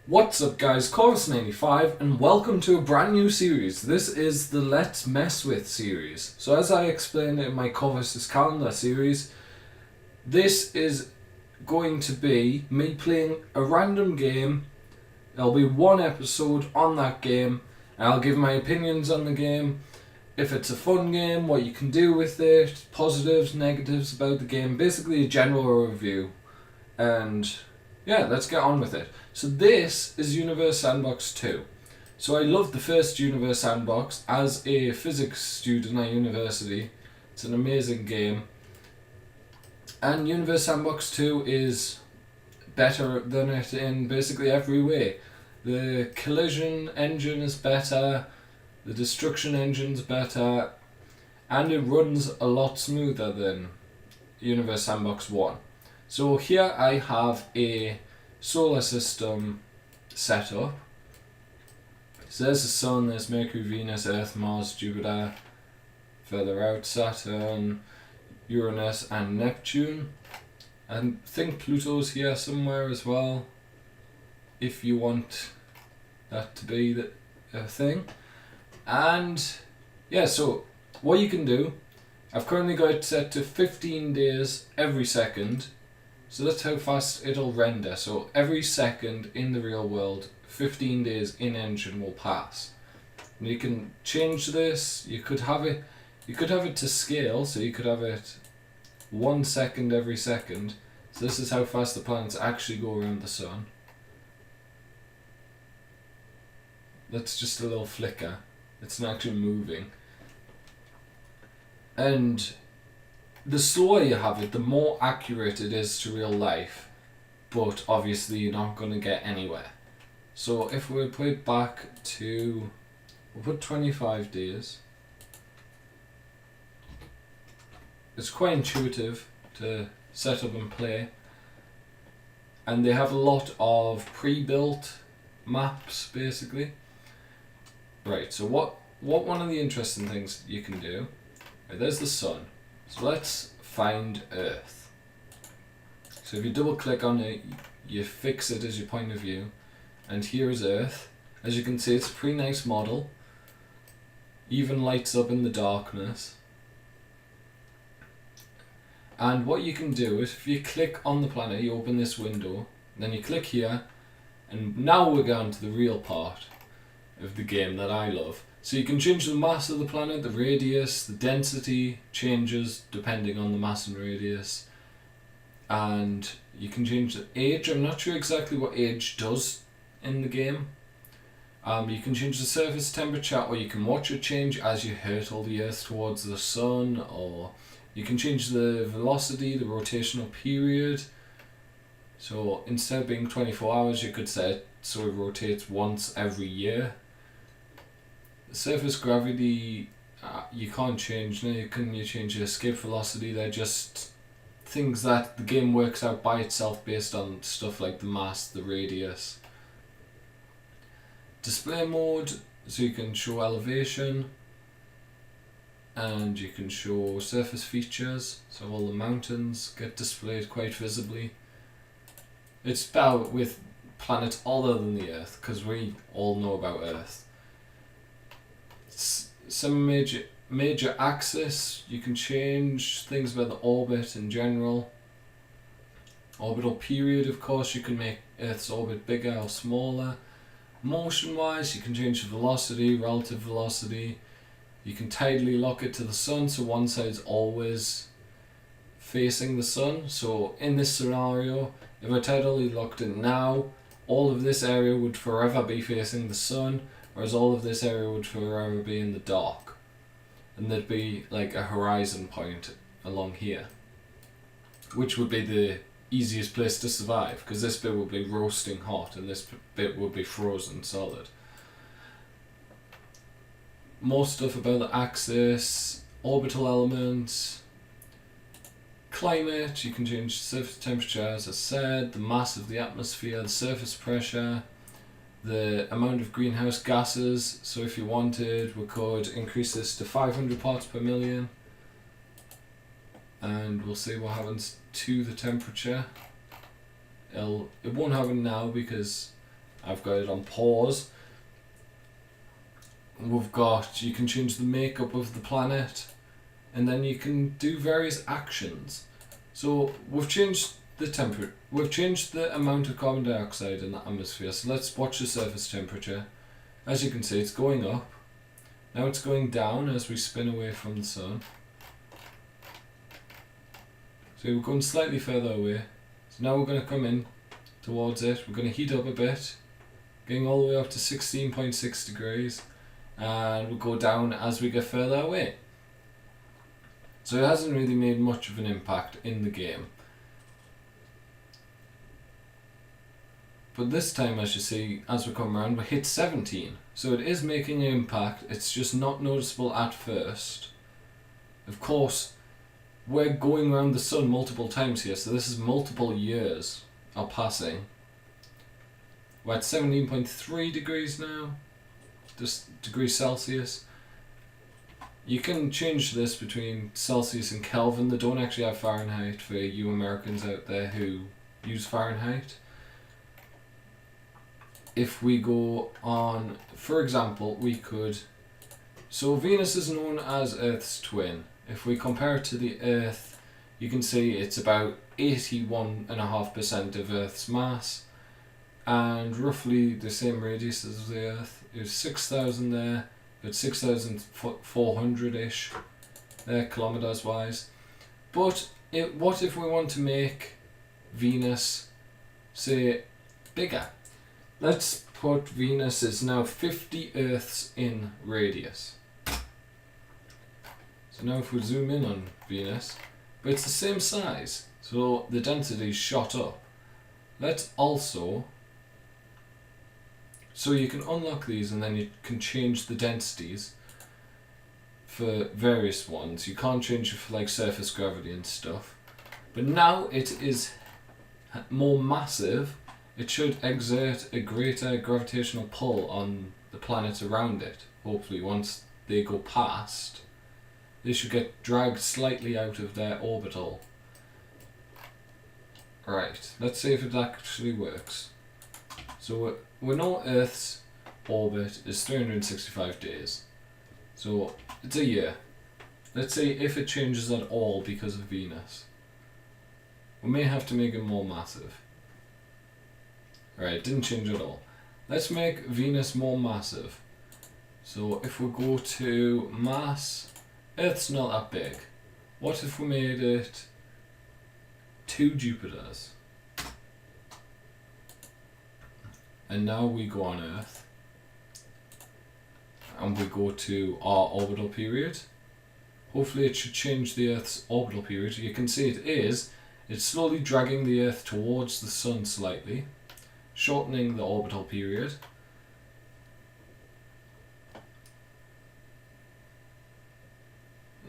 What's up guys, Chorus95 and welcome to a brand new series. This is the Let's Mess With series. So as I explained in my Chorus Calendar series, this is going to be me playing a random game. There'll be one episode on that game and I'll give my opinions on the game. If it's a fun game, what you can do with it, positives, negatives about the game, basically a general review. And yeah, let's get on with it. So this is Universe Sandbox 2. So I loved the first Universe Sandbox as a physics student at university. It's an amazing game. And Universe Sandbox 2 is better than it in basically every way. The collision engine is better, the destruction engine's better, and it runs a lot smoother than Universe Sandbox 1. So here I have a solar system set up. So there's the Sun, there's Mercury, Venus, Earth, Mars, Jupiter, further out Saturn, Uranus and Neptune. And I think Pluto's here somewhere as well, if you want that to be the thing. And yeah, so what you can do, I've currently got it set to 15 days every second. So that's how fast it'll render. So every second in the real world, 15 days in engine will pass. And you can change this. You could have it to scale. So you could have it 1 second every second. So this is how fast the planets actually go around the sun. That's just a little flicker. It's not actually moving. And the slower you have it, the more accurate it is to real life, but obviously you're not going to get anywhere. So if we put it back to, we'll put 25 days. It's quite intuitive to set up and play, and they have a lot of pre-built maps basically. Right, so what one of the interesting things you can do, right, there's the sun. So let's find Earth. So if you double click on it, you fix it as your point of view. And here is Earth. As you can see, it's a pretty nice model. Even lights up in the darkness. And what you can do is if you click on the planet, you open this window, then you click here, and now we're going to the real part of the game that I love. So you can change the mass of the planet, the radius, the density changes depending on the mass and radius. And you can change the age. I'm not sure exactly what age does in the game. You can change the surface temperature, or you can watch it change as you hurtle the Earth towards the sun, or you can change the velocity, the rotational period. So instead of being 24 hours, you could set so it rotates once every year. Surface gravity, you can't change. No, you change your escape velocity. They're just things that the game works out by itself based on stuff like the mass, the radius. Display mode, so you can show elevation, and you can show surface features. So all the mountains get displayed quite visibly. It's better with planets other than the Earth, because we all know about Earth. Some major axis, you can change things about the orbit in general. Orbital period, of course, you can make Earth's orbit bigger or smaller. Motion wise, you can change the velocity, relative velocity. You can tidally lock it to the sun, so one side's always facing the sun. So in this scenario, if I tidally locked it now, all of this area would forever be facing the sun, whereas all of this area would forever be in the dark. And there'd be like a horizon point along here, which would be the easiest place to survive, because this bit would be roasting hot and this bit would be frozen solid. More stuff about the axis, orbital elements, climate, you can change surface temperature as I said, the mass of the atmosphere, the surface pressure, the amount of greenhouse gases. So if you wanted, we could increase this to 500 parts per million, and we'll see what happens to the temperature. It won't happen now because I've got it on pause. We've got, you can change the makeup of the planet, and then you can do various actions. So we've changed the temperature, we've changed the amount of carbon dioxide in the atmosphere. So let's watch the surface temperature. As you can see, it's going up. Now it's going down as we spin away from the sun. So we're going slightly further away. So now we're going to come in towards it. We're going to heat up a bit, getting all the way up to 16.6 degrees. And we'll go down as we get further away. So it hasn't really made much of an impact in the game. But this time, as you see, as we come around, we hit 17. So it is making an impact, it's just not noticeable at first. Of course, we're going around the sun multiple times here, so this is multiple years are passing. We're at 17.3 degrees now. Degrees Celsius. You can change this between Celsius and Kelvin. They don't actually have Fahrenheit for you Americans out there who use Fahrenheit. If we go on, for example, we could, so Venus is known as Earth's twin. If we compare it to the Earth, you can see it's about 81.5% of Earth's mass, and roughly the same radius as the Earth. There's 6,000 there, but 6,400-ish there, kilometers wise. But what if we want to make Venus, say, bigger? Let's put Venus is now 50 Earths in radius. So now if we zoom in on Venus, but it's the same size, so the density's shot up. Let's also, so you can unlock these and then you can change the densities for various ones. You can't change it for like surface gravity and stuff. But now it is more massive. It should exert a greater gravitational pull on the planets around it. Hopefully once they go past, they should get dragged slightly out of their orbital. Right, let's see if it actually works. So we know Earth's orbit is 365 days. So it's a year. Let's say if it changes at all because of Venus, we may have to make it more massive. Right, it didn't change at all. Let's make Venus more massive. So if we go to mass, Earth's not that big. What if we made it 2 Jupiters? And now we go on Earth. And we go to our orbital period. Hopefully it should change the Earth's orbital period. You can see it is. It's slowly dragging the Earth towards the Sun slightly, shortening the orbital period.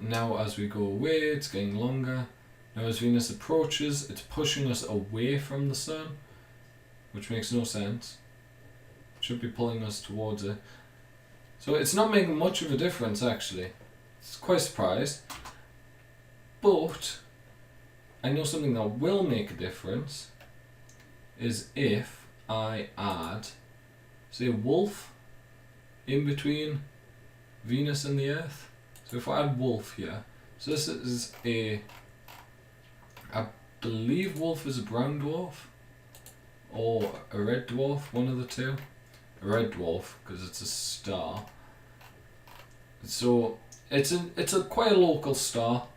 Now as we go away, it's getting longer. Now as Venus approaches, it's pushing us away from the Sun, which makes no sense. It should be pulling us towards it. So it's not making much of a difference actually. It's quite surprised. But I know something that will make a difference is if I add, say, a wolf in between Venus and the Earth. So if I add wolf here, so this is I believe wolf is a brown dwarf or a red dwarf, one of the two. A red dwarf because it's a star. So it's a quite a local star.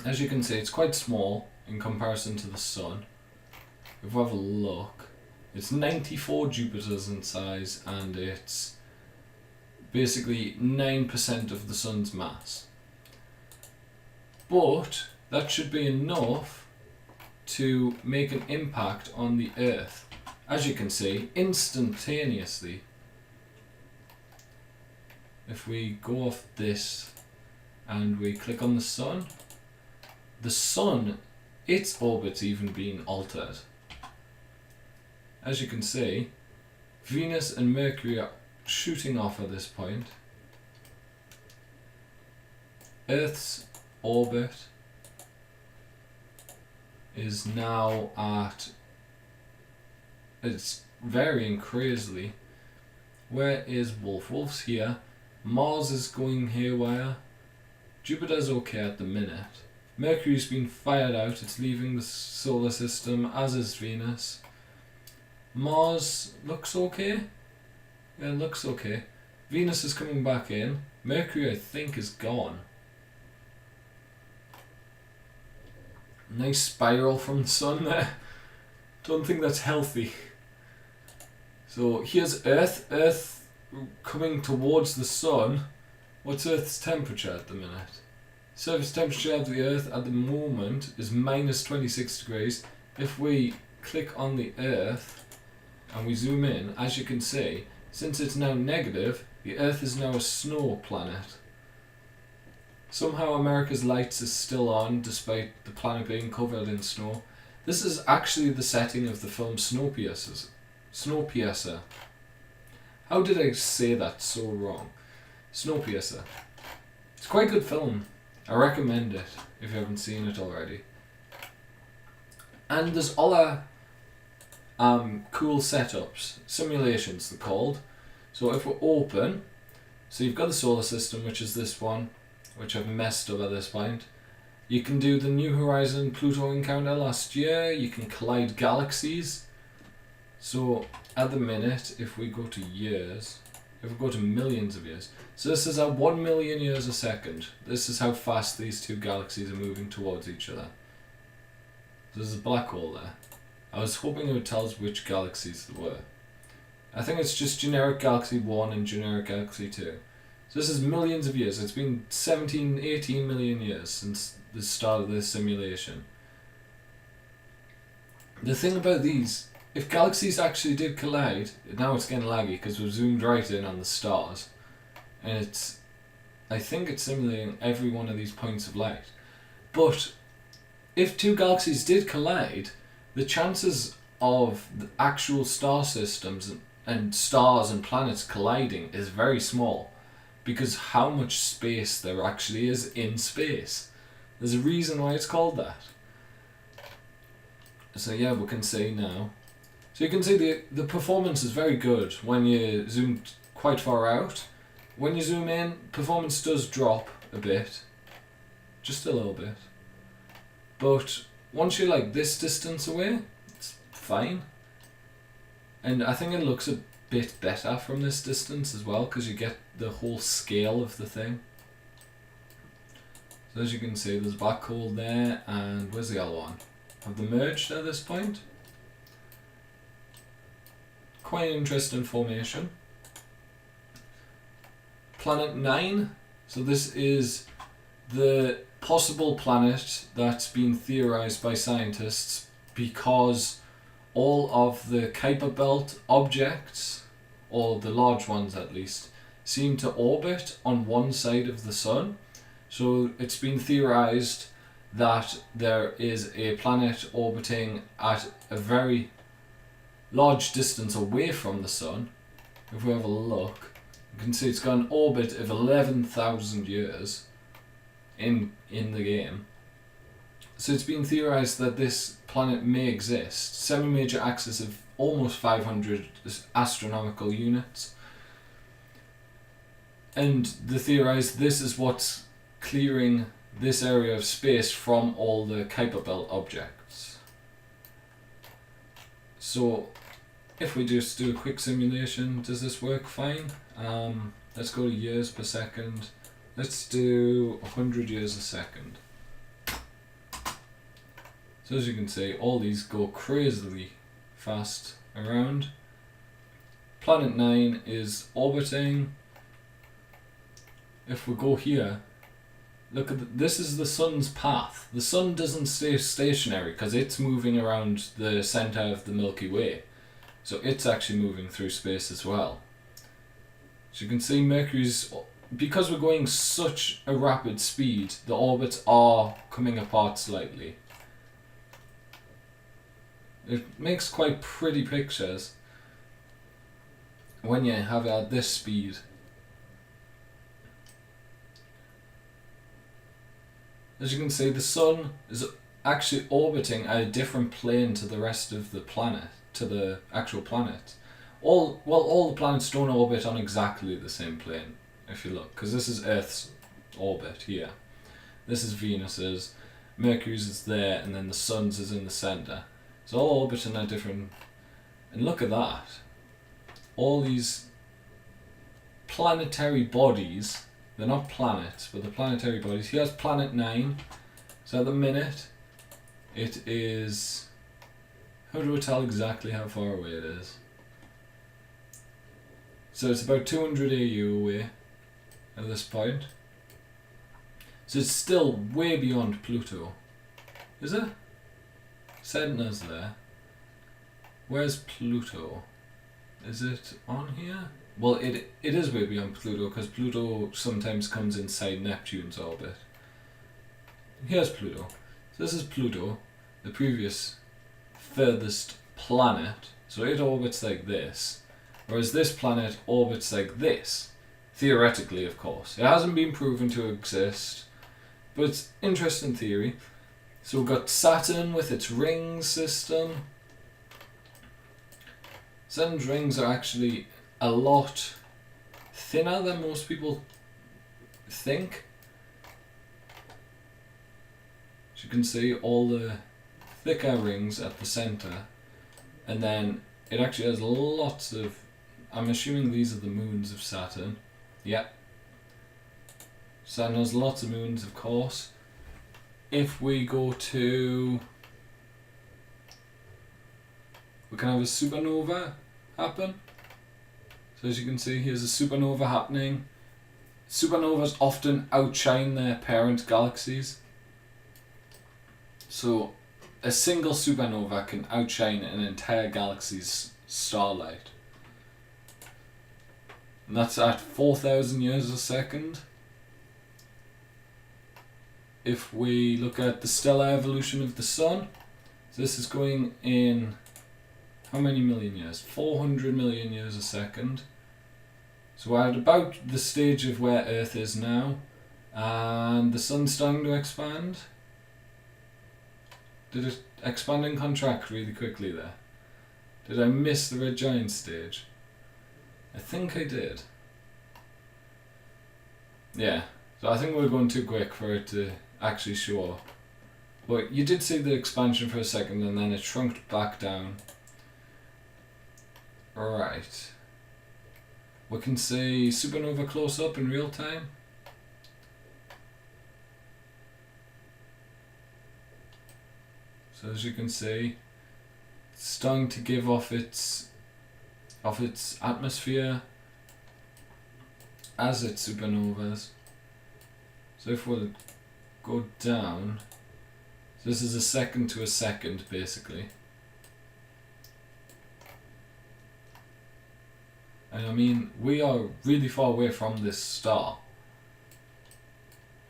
As you can see, it's quite small in comparison to the Sun. If we have a look, it's 94 Jupiters in size and it's basically 9% of the Sun's mass. But that should be enough to make an impact on the Earth. As you can see, instantaneously. If we go off this and we click on the Sun, its orbit's even being altered. As you can see, Venus and Mercury are shooting off at this point. Earth's orbit is now at, it's varying crazily. Where is Wolf? Wolf's here. Mars is going haywire. Jupiter's okay at the minute. Mercury's been fired out, it's leaving the solar system, as is Venus. Mars looks okay. Yeah, it looks okay. Venus is coming back in. Mercury, I think, is gone. Nice spiral from the sun there. Don't think that's healthy. So here's Earth. Earth coming towards the sun. What's Earth's temperature at the minute? Surface temperature of the Earth at the moment is minus 26 degrees. If we click on the Earth and we zoom in, as you can see, since it's now negative, the Earth is now a snow planet. Somehow America's lights is still on despite the planet being covered in snow. This is actually the setting of the film Snowpiercer. How did I say that so wrong? Snowpiercer. It's quite a good film. I recommend it if you haven't seen it already. And there's other cool setups, simulations they're called. So if we're open, so you've got the solar system, which is this one, which I've messed up at this point. You can do the New Horizon Pluto encounter last year. You can collide galaxies. So at the minute, if we go to years, if we go to millions of years, so this is at 1 million years a second. This is how fast these two galaxies are moving towards each other. There's a black hole there. I was hoping it would tell us which galaxies there were. I think it's just generic galaxy 1 and generic galaxy 2. So this is millions of years. It's been 17, 18 million years since the start of this simulation. The thing about these, if galaxies actually did collide, now it's getting laggy because we've zoomed right in on the stars. And it's, I think it's simulating every one of these points of light. But if two galaxies did collide, the chances of the actual star systems and stars and planets colliding is very small, because how much space there actually is in space. There's a reason why it's called that. So yeah, we can see now. So you can see the performance is very good when you zoom quite far out. When you zoom in, performance does drop a bit. Just a little bit. But once you're like this distance away, it's fine. And I think it looks a bit better from this distance as well, because you get the whole scale of the thing. So as you can see, there's a black hole there, and where's the other one? Have they merged at this point? Quite an interesting formation. Planet 9. So this is the possible planet that's been theorized by scientists because all of the Kuiper Belt objects, or the large ones at least, seem to orbit on one side of the sun. So it's been theorized that there is a planet orbiting at a very large distance away from the sun. If we have a look, you can see it's got an orbit of 11,000 years in the game. So it's been theorized that this planet may exist. Semi-major axis of almost 500 astronomical units. And they theorized this is what's clearing this area of space from all the Kuiper Belt objects. So if we just do a quick simulation, does this work fine? Let's go to years per second. Let's do 100 years a second. So as you can see, all these go crazily fast around. Planet 9 is orbiting. If we go here, look at this is the sun's path. The sun doesn't stay stationary because it's moving around the center of the Milky Way. So it's actually moving through space as well. So you can see Mercury's, because we're going such a rapid speed, the orbits are coming apart slightly. It makes quite pretty pictures when you have it at this speed. As you can see, the sun is actually orbiting at a different plane to the rest of the planet, to the actual planets. All the planets don't orbit on exactly the same plane, if you look, because this is Earth's orbit here. This is Venus's, Mercury's is there, and then the Sun's is in the centre. It's all orbiting at different... And look at that. All these planetary bodies, they're not planets, but they're planetary bodies. Here's planet 9. So at the minute, it is... How do I tell exactly how far away it is? So it's about 200 AU away at this point. So it's still way beyond Pluto. Is it? Sedna's there. Where's Pluto? Is it on here? Well, it is way beyond Pluto, because Pluto sometimes comes inside Neptune's orbit. Here's Pluto. So this is Pluto, the previous furthest planet. So it orbits like this. Whereas this planet orbits like this. Theoretically, of course. It hasn't been proven to exist, but it's interesting theory. So we've got Saturn with its ring system. Saturn's rings are actually a lot thinner than most people think. As you can see, all the thicker rings at the centre, and then it actually has lots of... I'm assuming these are the moons of Saturn. Yep. Saturn has lots of moons, of course. If we go to... We can have a supernova happen. So as you can see, here's a supernova happening. Supernovas often outshine their parent galaxies. So a single supernova can outshine an entire galaxy's starlight. And that's at 4,000 years a second. If we look at the stellar evolution of the Sun, so this is going in how many million years? 400 million years a second. So we're at about the stage of where Earth is now, and the Sun's starting to expand. Did it expand and contract really quickly there? Did I miss the red giant stage? I think I did. Yeah, so I think we're going too quick for it to actually show up. But you did see the expansion for a second, and then it shrunk back down. Right. We can see supernova close up in real time. So as you can see, it's starting to give off its atmosphere as it supernovas. So if we'll go down, so this is a second to a second basically. And I mean, we are really far away from this star.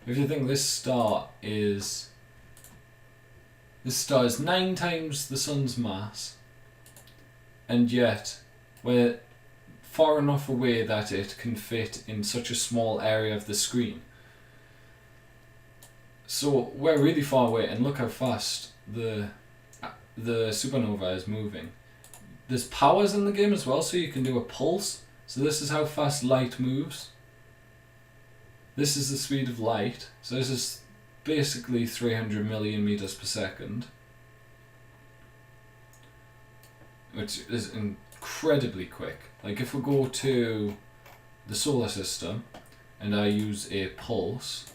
If you think this star is 9 times the Sun's mass, and yet we're far enough away that it can fit in such a small area of the screen. So we're really far away, and look how fast the supernova is moving. There's powers in the game as well, so you can do a pulse. So this is how fast light moves. This is the speed of light. So this is basically 300 million meters per second, which is incredibly quick. Like if we go to the solar system and I use a pulse,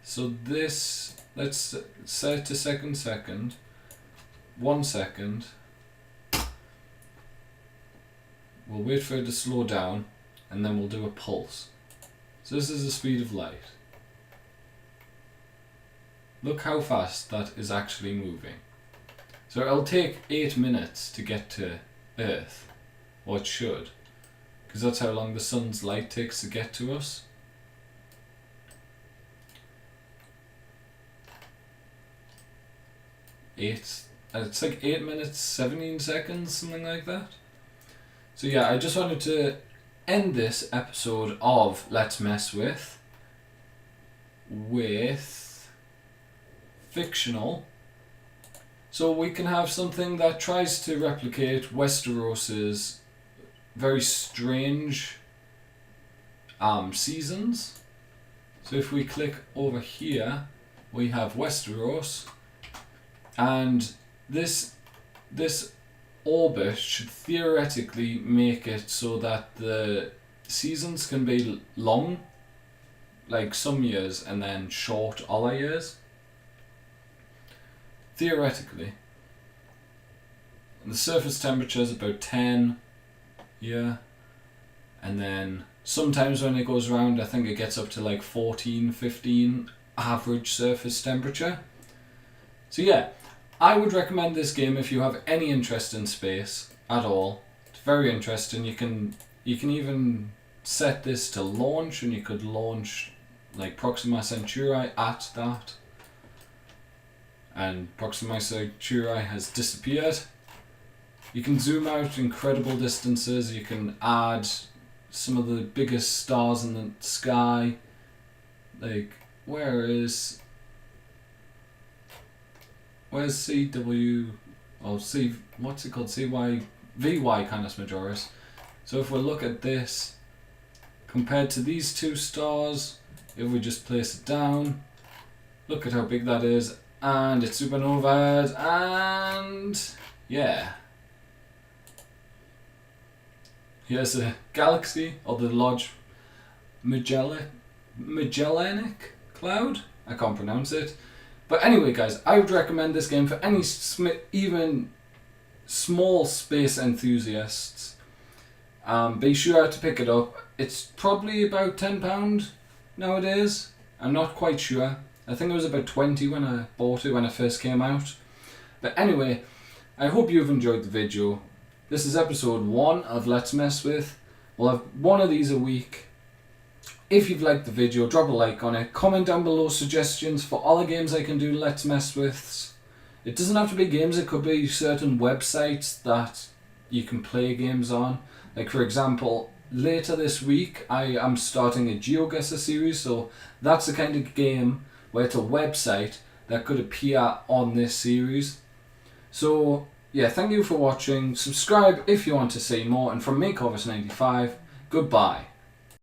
so this, let's set it to second, 1 second. We'll wait for it to slow down, and then we'll do a pulse. So this is the speed of light. Look how fast that is actually moving. So it'll take 8 minutes to get to Earth, or it should, because that's how long the sun's light takes to get to us. It's like 8 minutes 17 seconds, something like that. So yeah, I just wanted to end this episode of Let's Mess with fictional So we can have something that tries to replicate Westeros's very strange seasons. So if we click over here, we have Westeros, and this orbit should theoretically make it so that the seasons can be long, like some years, and then short other years. Theoretically. And the surface temperature is about 10 here, and then sometimes when it goes around, I think it gets up to like 14, 15 average surface temperature. So yeah, I would recommend this game if you have any interest in space at all. It's very interesting. You can even set this to launch, and you could launch like Proxima Centauri at that. And Proxima Centauri has disappeared. You can zoom out incredible distances. You can add some of the biggest stars in the sky. Like, where's CW, or C, what's it called, VY Canis Majoris. So if we look at this, compared to these two stars, if we just place it down, look at how big that is, and it's supernovaed, and yeah. Here's a galaxy, or the Large Magellanic Cloud. I can't pronounce it. But anyway, guys, I would recommend this game for any even small space enthusiasts. Be sure to pick it up. It's probably about £10 nowadays. I'm not quite sure. I think it was about 20 when I bought it when it first came out. But anyway, I hope you've enjoyed the video. This is episode 1 of Let's Mess With. We'll have one of these a week. If you've liked the video, drop a like on it. Comment down below suggestions for other games I can do Let's Mess With. It doesn't have to be games, it could be certain websites that you can play games on. Like for example, later this week I am starting a GeoGuessr series, so that's the kind of game where it's a website that could appear on this series. So yeah, thank you for watching. Subscribe if you want to see more, and from me, Corvus95, goodbye.